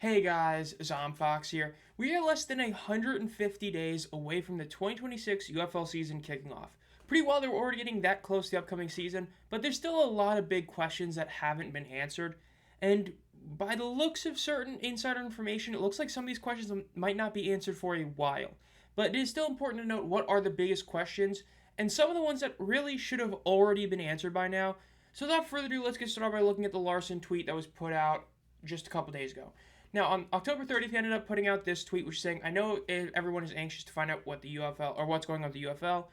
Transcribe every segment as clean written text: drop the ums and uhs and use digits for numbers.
Hey guys, Zomfox here. We are less than 150 days away from the 2026 UFL season kicking off. Pretty well, they're already getting that close to the upcoming season, but there's still a lot of big questions that haven't been answered. And by the looks of certain insider information, it looks like some of these questions might not be answered for a while. But it is still important to note what are the biggest questions and some of the ones that really should have already been answered by now. So without further ado, let's get started by looking at the Larson tweet that was put out just a couple days ago. Now, on October 30th, he ended up putting out this tweet, which is saying, "I know everyone is anxious to find out what the UFL or what's going on with the UFL."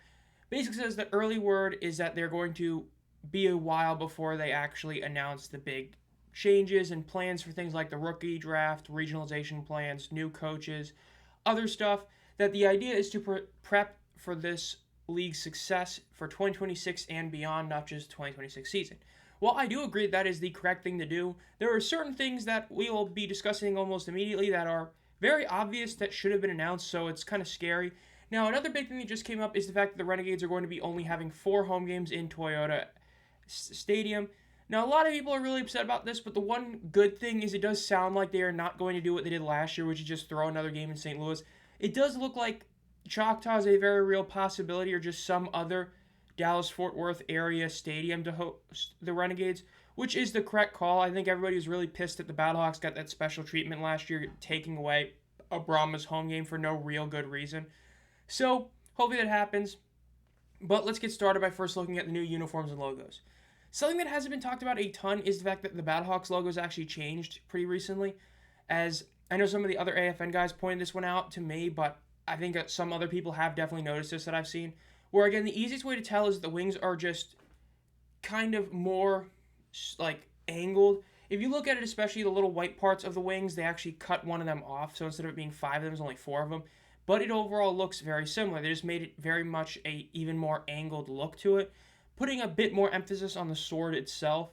Basically, says the early word is that they're going to be a while before they actually announce the big changes and plans for things like the rookie draft, regionalization plans, new coaches, other stuff. That the idea is to prep for this league's success for 2026 and beyond, not just 2026 season. While I do agree that is the correct thing to do, there are certain things that we will be discussing almost immediately that are very obvious that should have been announced, so it's kind of scary. Now, another big thing that just came up is the fact that the Renegades are going to be only having 4 home games in Toyota Stadium. Now, a lot of people are really upset about this, but the one good thing is it does sound like they are not going to do what they did last year, which is just throw another game in St. Louis. It does look like Choctaw is a very real possibility, or just some other Dallas-Fort Worth area stadium to host the Renegades, which is the correct call. I think everybody was really pissed that the Battlehawks got that special treatment last year, taking away a Brahmas home game for no real good reason. So, hopefully that happens. But let's get started by first looking at the new uniforms and logos. Something that hasn't been talked about a ton is the fact that the Battlehawks logos actually changed pretty recently. As I know some of the other AFN guys pointed this one out to me, but I think that some other people have definitely noticed this that I've seen. Where again, the easiest way to tell is that the wings are just kind of more like angled. If you look at it, especially the little white parts of the wings, they actually cut one of them off. So instead of it being 5 of them, there's only 4 of them. But it overall looks very similar. They just made it very much a even more angled look to it, putting a bit more emphasis on the sword itself.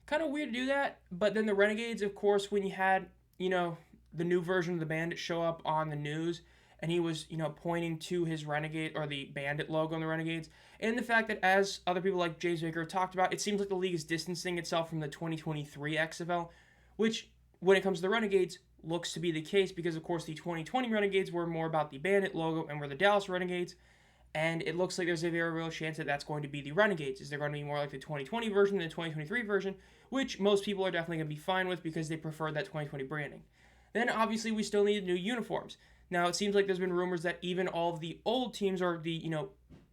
Kind of weird to do that, but then the Renegades, of course, when you had, the new version of the Bandit show up on the news, and he was, pointing to his Renegade or the Bandit logo on the Renegades, and the fact that, as other people like James Baker talked about, it seems like the league is distancing itself from the 2023 XFL, which, when it comes to the Renegades, looks to be the case because, of course, the 2020 Renegades were more about the Bandit logo and were the Dallas Renegades, and it looks like there's a very real chance that that's going to be the Renegades. Is they're going to be more like the 2020 version than the 2023 version, which most people are definitely going to be fine with because they prefer that 2020 branding. Then, obviously, we still need new uniforms. Now, it seems like there's been rumors that even all of the old teams, or the,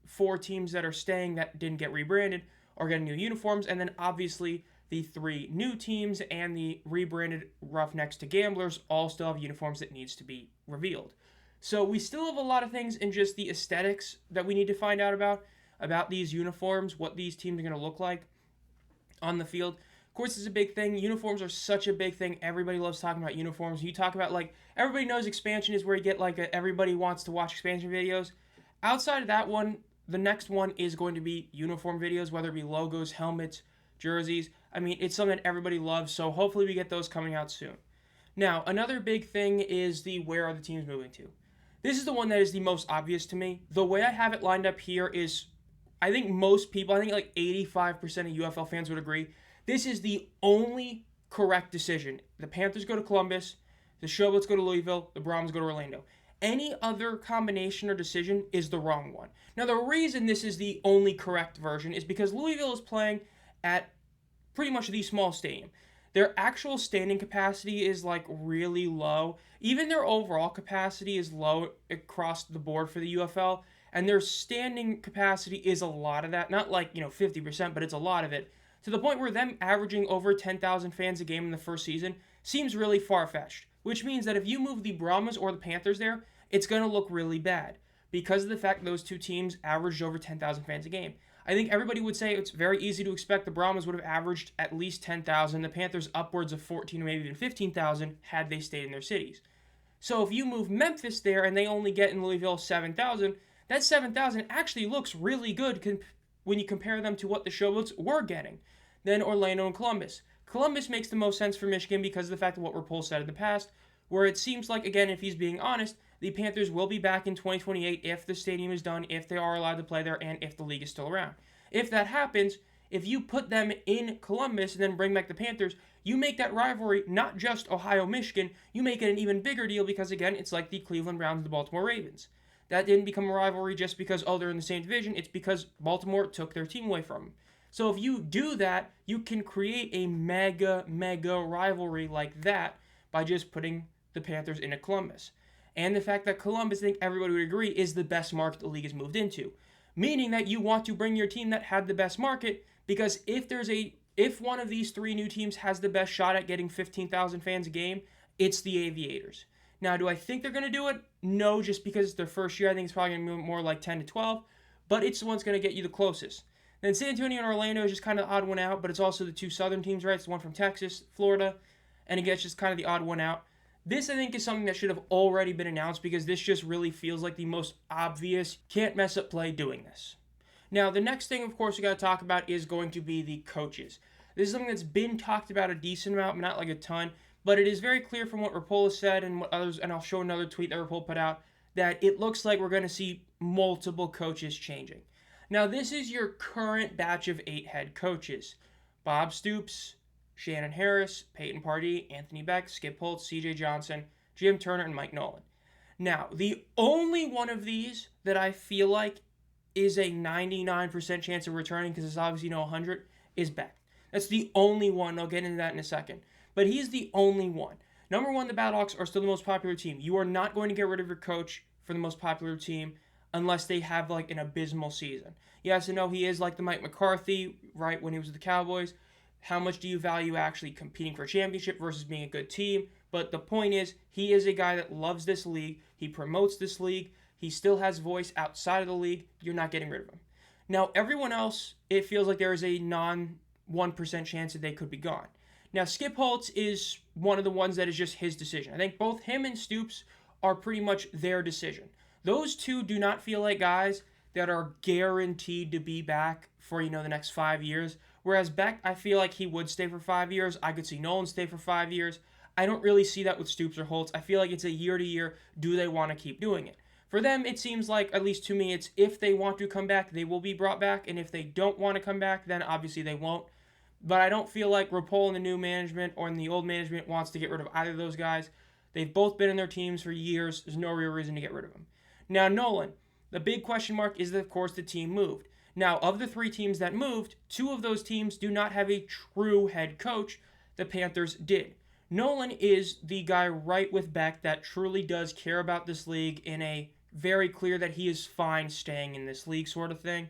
4 teams that are staying that didn't get rebranded, are getting new uniforms. And then, obviously, the 3 new teams and the rebranded Roughnecks to Gamblers all still have uniforms that needs to be revealed. So we still have a lot of things in just the aesthetics that we need to find out about these uniforms, what these teams are going to look like on the field. Of course, it's a big thing. Uniforms are such a big thing. Everybody loves talking about uniforms. You talk about, everybody knows expansion is where you get, everybody wants to watch expansion videos. Outside of that one, the next one is going to be uniform videos, whether it be logos, helmets, jerseys. I mean, it's something that everybody loves, so hopefully we get those coming out soon. Now, another big thing is the where are the teams moving to. This is the one that is the most obvious to me. The way I have it lined up here is, I think most people, 85% of UFL fans would agree, this is the only correct decision. The Panthers go to Columbus, the Showboats go to Louisville, the Brahms go to Orlando. Any other combination or decision is the wrong one. Now, the reason this is the only correct version is because Louisville is playing at pretty much the small stadium. Their actual standing capacity is really low. Even their overall capacity is low across the board for the UFL, and their standing capacity is a lot of that. Not 50%, but it's a lot of it. To the point where them averaging over 10,000 fans a game in the first season seems really far-fetched, which means that if you move the Brahmas or the Panthers there, it's going to look really bad because of the fact that those two teams averaged over 10,000 fans a game. I think everybody would say it's very easy to expect the Brahmas would have averaged at least 10,000, the Panthers upwards of 14 or maybe even 15,000 had they stayed in their cities. So if you move Memphis there and they only get in Louisville 7,000, that 7,000 actually looks really good when you compare them to what the Showboats were getting. Then Orlando and Columbus. Columbus makes the most sense for Michigan because of the fact of what Rapol said in the past, where it seems like, again, if he's being honest, the Panthers will be back in 2028 if the stadium is done, if they are allowed to play there, and if the league is still around. If that happens, if you put them in Columbus and then bring back the Panthers, you make that rivalry not just Ohio-Michigan, you make it an even bigger deal because, again, it's like the Cleveland Browns and the Baltimore Ravens. That didn't become a rivalry just because, oh, they're in the same division. It's because Baltimore took their team away from them. So if you do that, you can create a mega rivalry like that by just putting the Panthers into Columbus. And the fact that Columbus, I think everybody would agree, is the best market the league has moved into. Meaning that you want to bring your team that had the best market, because if one of these three new teams has the best shot at getting 15,000 fans a game, it's the Aviators. Now, do I think they're going to do it? No, just because it's their first year. I think it's probably going to be more like 10 to 12, but it's the one that's going to get you the closest. Then San Antonio and Orlando is just kind of the odd one out, but it's also the two southern teams, right? It's the one from Texas, Florida, and again, it's just kind of the odd one out. This, I think, is something that should have already been announced because this just really feels like the most obvious, can't mess up play doing this. Now, the next thing, of course, we got to talk about is going to be the coaches. This is something that's been talked about a decent amount, but not like a ton, but it is very clear from what Rapola said and what others, and I'll show another tweet that Rapola put out, that it looks like we're going to see multiple coaches changing. Now, this is your current batch of 8 head coaches. Bob Stoops, Shannon Harris, Peyton Pardee, Anthony Beck, Skip Holtz, CJ Johnson, Jim Turner, and Mike Nolan. Now, the only one of these that I feel like is a 99% chance of returning, because it's obviously 100, is Beck. That's the only one. I'll get into that in a second. But he's the only one. Number one, the Battlehawks are still the most popular team. You are not going to get rid of your coach for the most popular team unless they have like an abysmal season. Yes and no, he is like the Mike McCarthy, right, when he was with the Cowboys. How much do you value actually competing for a championship versus being a good team? But the point is, he is a guy that loves this league. He promotes this league. He still has voice outside of the league. You're not getting rid of him. Now, everyone else, it feels like there is a 1% chance that they could be gone. Now, Skip Holtz is one of the ones that is just his decision. I think both him and Stoops are pretty much their decision. Those two do not feel like guys that are guaranteed to be back for, the next 5 years. Whereas Beck, I feel like he would stay for 5 years. I could see Nolan stay for 5 years. I don't really see that with Stoops or Holtz. I feel like it's a year-to-year, do they want to keep doing it? For them, it seems like, at least to me, it's if they want to come back, they will be brought back. And if they don't want to come back, then obviously they won't. But I don't feel like Rapola in the new management or in the old management wants to get rid of either of those guys. They've both been in their teams for years. There's no real reason to get rid of them. Now, Nolan, the big question mark is that, of course, the team moved. Now, of the 3 teams that moved, 2 of those teams do not have a true head coach. The Panthers did. Nolan is the guy right with Beck that truly does care about this league in a very clear that he is fine staying in this league sort of thing.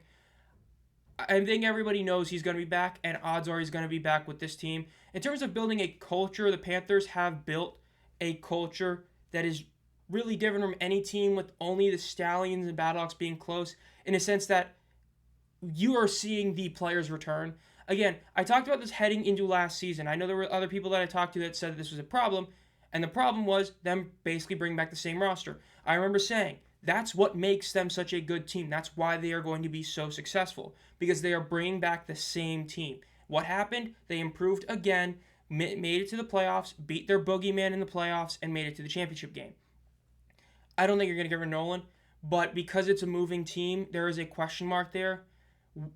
I think everybody knows he's going to be back, and odds are he's going to be back with this team. In terms of building a culture, the Panthers have built a culture that is really different from any team, with only the Stallions and Battlehawks being close, in a sense that you are seeing the players return. Again, I talked about this heading into last season. I know there were other people that I talked to that said that this was a problem, and the problem was them basically bringing back the same roster. I remember saying, that's what makes them such a good team. That's why they are going to be so successful, because they are bringing back the same team. What happened? They improved again, made it to the playoffs, beat their boogeyman in the playoffs, and made it to the championship game. I don't think you're going to get rid of Nolan, but because it's a moving team, there is a question mark there.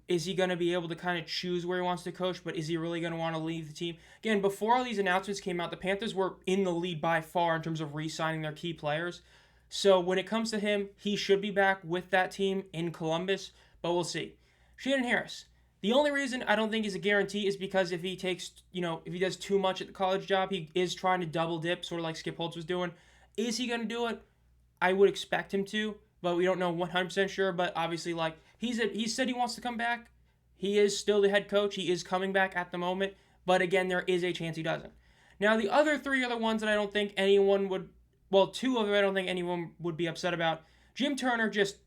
Is he going to be able to kind of choose where he wants to coach, but is he really going to want to leave the team? Again, before all these announcements came out, the Panthers were in the lead by far in terms of re-signing their key players. So when it comes to him, he should be back with that team in Columbus, but we'll see. Shannon Harris. The only reason I don't think he's a guarantee is because if he takes, if he does too much at the college job, he is trying to double dip, sort of like Skip Holtz was doing. Is he going to do it? I would expect him to, but we don't know 100% sure. But obviously, he said he wants to come back. He is still the head coach. He is coming back at the moment. But again, there is a chance he doesn't. Now, the other 3 other ones that I don't think anyone would, 2 of them I don't think anyone would be upset about. Jim Turner just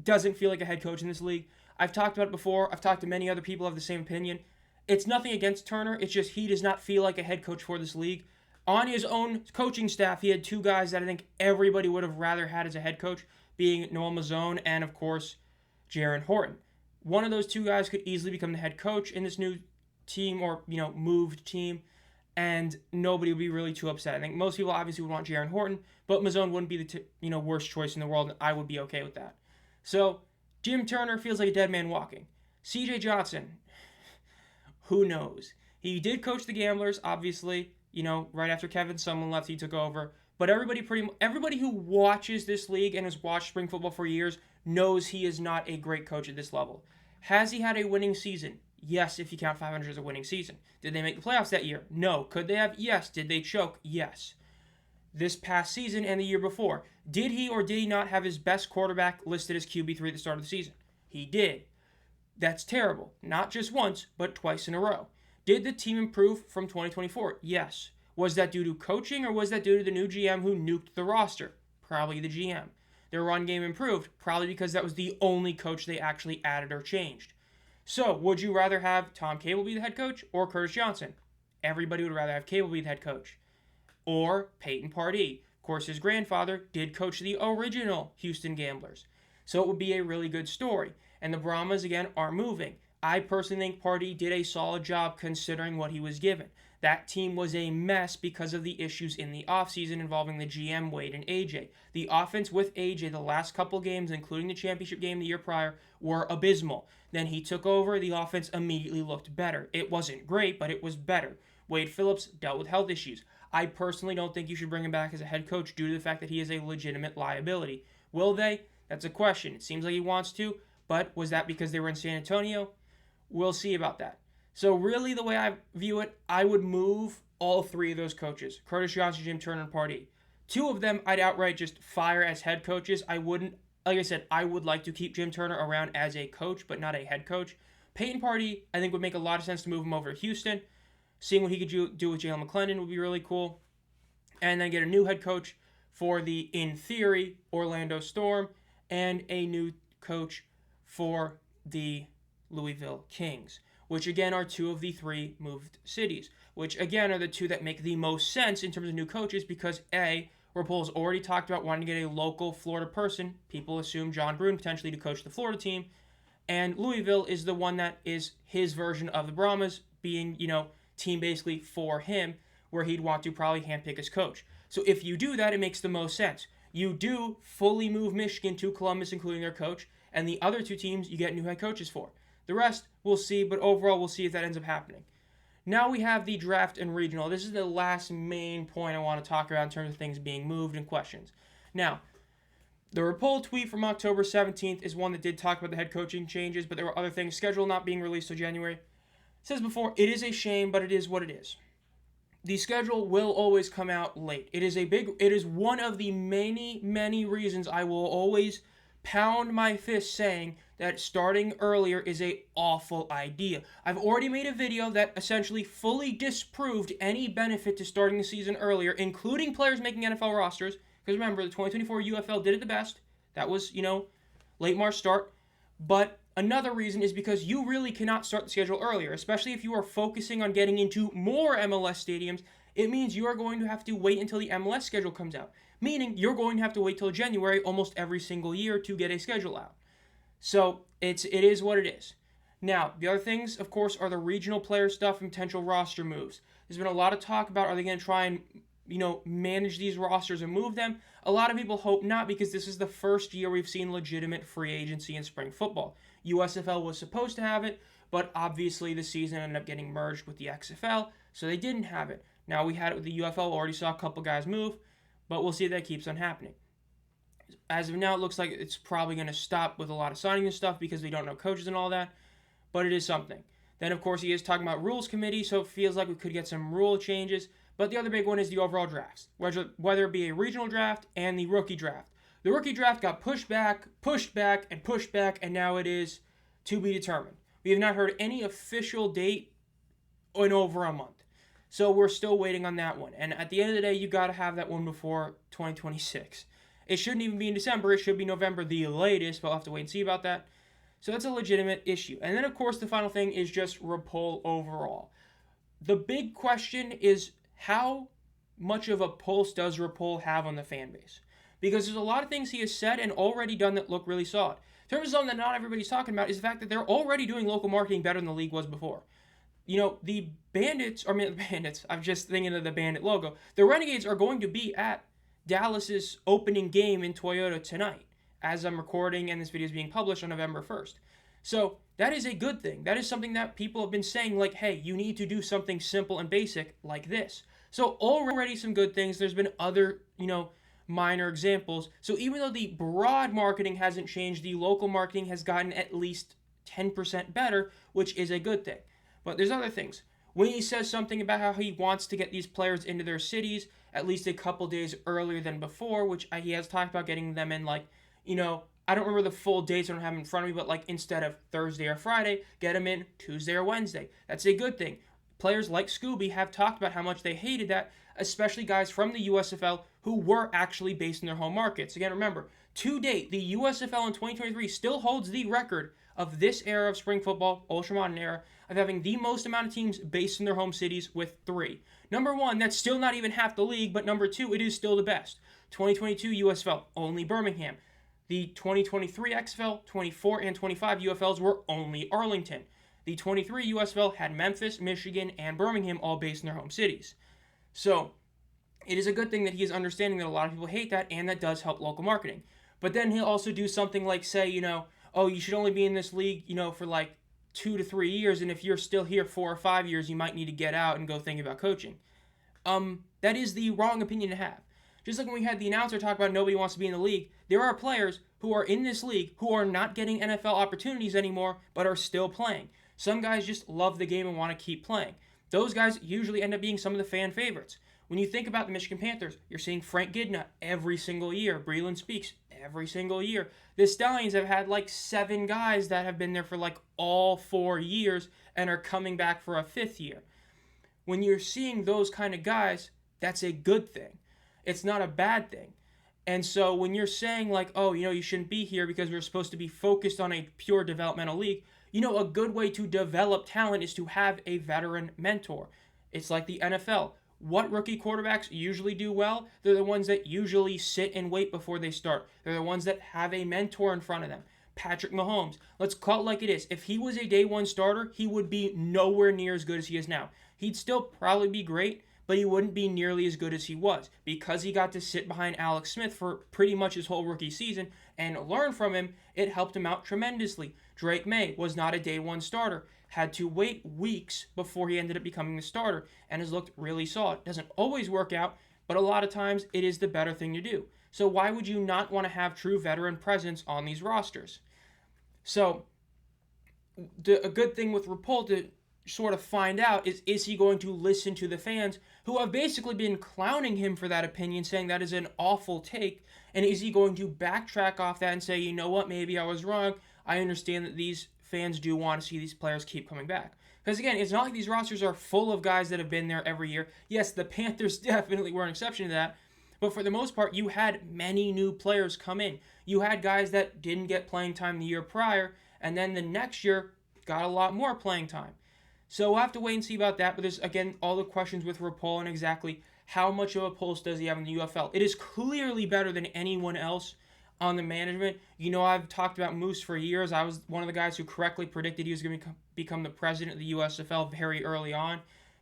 doesn't feel like a head coach in this league. I've talked about it before. I've talked to many other people who have the same opinion. It's nothing against Turner. It's just he does not feel like a head coach for this league. On his own coaching staff, he had 2 guys that I think everybody would have rather had as a head coach, being Noel Mazzone and, of course, Jaron Horton. One of those 2 guys could easily become the head coach in this new team or, moved team, and nobody would be really too upset. I think most people obviously would want Jaron Horton, but Mazzone wouldn't be the worst choice in the world, and I would be okay with that. So, Jim Turner feels like a dead man walking. CJ Johnson, who knows? He did coach the Gamblers, obviously. Right after Kevin Sumlin left, he took over. But everybody who watches this league and has watched spring football for years knows he is not a great coach at this level. Has he had a winning season? Yes, if you count 500 as a winning season. Did they make the playoffs that year? No. Could they have? Yes. Did they choke? Yes. This past season and the year before, did he or did he not have his best quarterback listed as QB3 at the start of the season? He did. That's terrible. Not just once, but twice in a row. Did the team improve from 2024? Yes. Was that due to coaching or was that due to the new GM who nuked the roster? Probably the GM. Their run game improved, probably because that was the only coach they actually added or changed. So, would you rather have Tom Cable be the head coach or Curtis Johnson? Everybody would rather have Cable be the head coach. Or Peyton Pardee. Of course, his grandfather did coach the original Houston Gamblers. So it would be a really good story. And the Brahmas, again, are moving. I personally think Pardee did a solid job considering what he was given. That team was a mess because of the issues in the offseason involving the GM, Wade, and AJ. The offense with AJ the last couple games, including the championship game the year prior, were abysmal. Then he took over, the offense immediately looked better. It wasn't great, but it was better. Wade Phillips dealt with health issues. I personally don't think you should bring him back as a head coach due to the fact that he is a legitimate liability. Will they? That's a question. It seems like he wants to, but was that because they were in San Antonio? We'll see about that. So really, the way I view it, I would move all three of those coaches, Curtis Johnson, Jim Turner, and Pardee. Two of them I'd outright just fire as head coaches. I wouldn't, like I said, I would like to keep Jim Turner around as a coach, but not a head coach. Peyton Pardee, I think would make a lot of sense to move him over to Houston. Seeing what he could do with Jalen McClendon would be really cool. And then get a new head coach for the, in theory, Orlando Storm, and a new coach for the Louisville Kings, which again are two of the three moved cities, which again are the two that make the most sense in terms of new coaches because A, Rapopolo's already talked about wanting to get a local Florida person. People assume John Gruden potentially to coach the Florida team. And Louisville is the one that is his version of the Brahmas, being, team basically for him, where he'd want to probably handpick his coach. So if you do that, it makes the most sense. You do fully move Michigan to Columbus, including their coach, and the other two teams you get new head coaches for. The rest, we'll see, but overall, we'll see if that ends up happening. Now we have the draft and regional. This is the last main point I want to talk about in terms of things being moved and questions. Now, the Rapopolo tweet from October 17th is one that did talk about the head coaching changes, but there were other things. Schedule not being released till January. It says before, it is a shame, but it is what it is. The schedule will always come out late. It is one of the many reasons I will always pound my fist saying that starting earlier is an awful idea. I've already made a video that essentially fully disproved any benefit to starting the season earlier, including players making NFL rosters, because remember, the 2024 UFL did it the best. That was, late March start. But another reason is because you really cannot start the schedule earlier, especially if you are focusing on getting into more MLS stadiums. It means you are going to have to wait until the MLS schedule comes out, meaning you're going to have to wait till January almost every single year to get a schedule out. So it is what it is. Now, the other things, of course, are the regional player stuff and potential roster moves. There's been a lot of talk about, are they going to try and manage these rosters and move them? A lot of people hope not, because this is the first year we've seen legitimate free agency in spring football. USFL was supposed to have it, but obviously the season ended up getting merged with the XFL, so they didn't have it. Now we had it with the UFL, already saw a couple guys move, but we'll see if that keeps on happening. As of now, it looks like it's probably going to stop with a lot of signing and stuff because we don't know coaches and all that, but it is something. Then, of course, he is talking about rules committee, so it feels like we could get some rule changes. But the other big one is the overall drafts, whether it be a regional draft and the rookie draft. The rookie draft got pushed back, and now it is to be determined. We have not heard any official date in over a month. So we're still waiting on that one. And at the end of the day, you got to have that one before 2026. It shouldn't even be in December. It should be November the latest, but we'll have to wait and see about that. So that's a legitimate issue. And then, of course, the final thing is just Rapopolo overall. The big question is, how much of a pulse does Rapopolo have on the fan base? Because there's a lot of things he has said and already done that look really solid. In terms of something that not everybody's talking about is the fact that they're already doing local marketing better than the league was before. The Bandits, I'm just thinking of the Bandit logo. The Renegades are going to be at Dallas's opening game in Toyota tonight, as I'm recording and this video is being published on November 1st. So that is a good thing. That is something that people have been saying, like, hey, you need to do something simple and basic like this. So already some good things. There's been other, minor examples. So even though the broad marketing hasn't changed, the local marketing has gotten at least 10% better, which is a good thing. But there's other things. When he says something about how he wants to get these players into their cities at least a couple days earlier than before, which he has talked about getting them in, like, I don't remember the full dates I don't have in front of me, but like instead of Thursday or Friday, get them in Tuesday or Wednesday. That's a good thing. Players like Scooby have talked about how much they hated that, especially guys from the USFL who were actually based in their home markets. Again, remember, to date, the USFL in 2023 still holds the record of this era of spring football, ultramodern era, of having the most amount of teams based in their home cities with 3. Number 1, that's still not even half the league, but number 2, it is still the best. 2022 USFL, only Birmingham. The 2023 XFL, 24 and 25 UFLs were only Arlington. The 23 USFL had Memphis, Michigan, and Birmingham all based in their home cities. So it is a good thing that he is understanding that a lot of people hate that, and that does help local marketing. But then he'll also do something like say, oh, you should only be in this league, for like 2 to 3 years, and if you're still here 4 or 5 years, you might need to get out and go think about coaching. That is the wrong opinion to have. Just like when we had the announcer talk about nobody wants to be in the league, there are players who are in this league who are not getting NFL opportunities anymore, but are still playing. Some guys just love the game and want to keep playing. Those guys usually end up being some of the fan favorites. When you think about the Michigan Panthers, you're seeing Frank Gidna every single year. Breland Speaks every single year. The Stallions have had like 7 guys that have been there for like all 4 years and are coming back for a 5th year. When you're seeing those kind of guys, that's a good thing. It's not a bad thing. And so when you're saying like, oh, you shouldn't be here because we're supposed to be focused on a pure developmental league, a good way to develop talent is to have a veteran mentor. It's like the NFL. What rookie quarterbacks usually do well? They're the ones that usually sit and wait before they start. They're the ones that have a mentor in front of them. Patrick Mahomes, let's call it like it is. If he was a day 1 starter, he would be nowhere near as good as he is now. He'd still probably be great, but he wouldn't be nearly as good as he was because he got to sit behind Alex Smith for pretty much his whole rookie season and learn from him. It helped him out tremendously. Drake May was not a day 1 starter, had to wait weeks before he ended up becoming the starter and has looked really solid. Doesn't always work out, but a lot of times it is the better thing to do. So why would you not want to have true veteran presence on these rosters? So a good thing with Rapoport to sort of find out is he going to listen to the fans who have basically been clowning him for that opinion, saying that is an awful take, and is he going to backtrack off that and say, you know what, maybe I was wrong, I understand that these fans do want to see these players keep coming back. Because again, it's not like these rosters are full of guys that have been there every year. Yes, the Panthers definitely were an exception to that, but for the most part, you had many new players come in. You had guys that didn't get playing time the year prior, and then the next year got a lot more playing time. So we'll have to wait and see about that, but there's, again, all the questions with Rapoport and exactly how much of a pulse does he have in the UFL. It is clearly better than anyone else on the management. I've talked about Moose for years. I was one of the guys who correctly predicted he was going to become the president of the USFL very early on.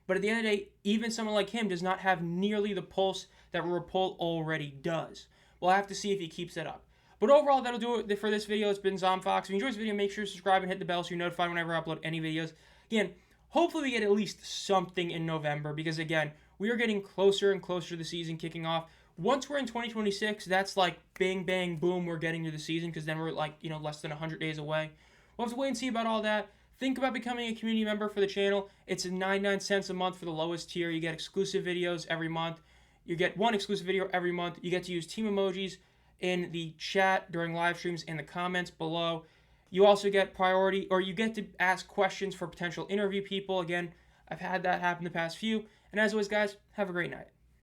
But at the end of the day, even someone like him does not have nearly the pulse that Rapoport already does. We'll have to see if he keeps it up. But overall, that'll do it for this video. It's been Zomfox. If you enjoyed this video, make sure to subscribe and hit the bell so you're notified whenever I upload any videos. Again, hopefully we get at least something in November because, again, we are getting closer and closer to the season kicking off. Once we're in 2026, that's like bang, bang, boom, we're getting to the season because then we're like, less than 100 days away. We'll have to wait and see about all that. Think about becoming a community member for the channel. It's 99 cents a month for the lowest tier. You get exclusive videos every month. You get one exclusive video every month. You get to use team emojis in the chat during live streams and the comments below. You also get priority, or you get to ask questions for potential interview people. Again, I've had that happen the past few. And as always, guys, have a great night.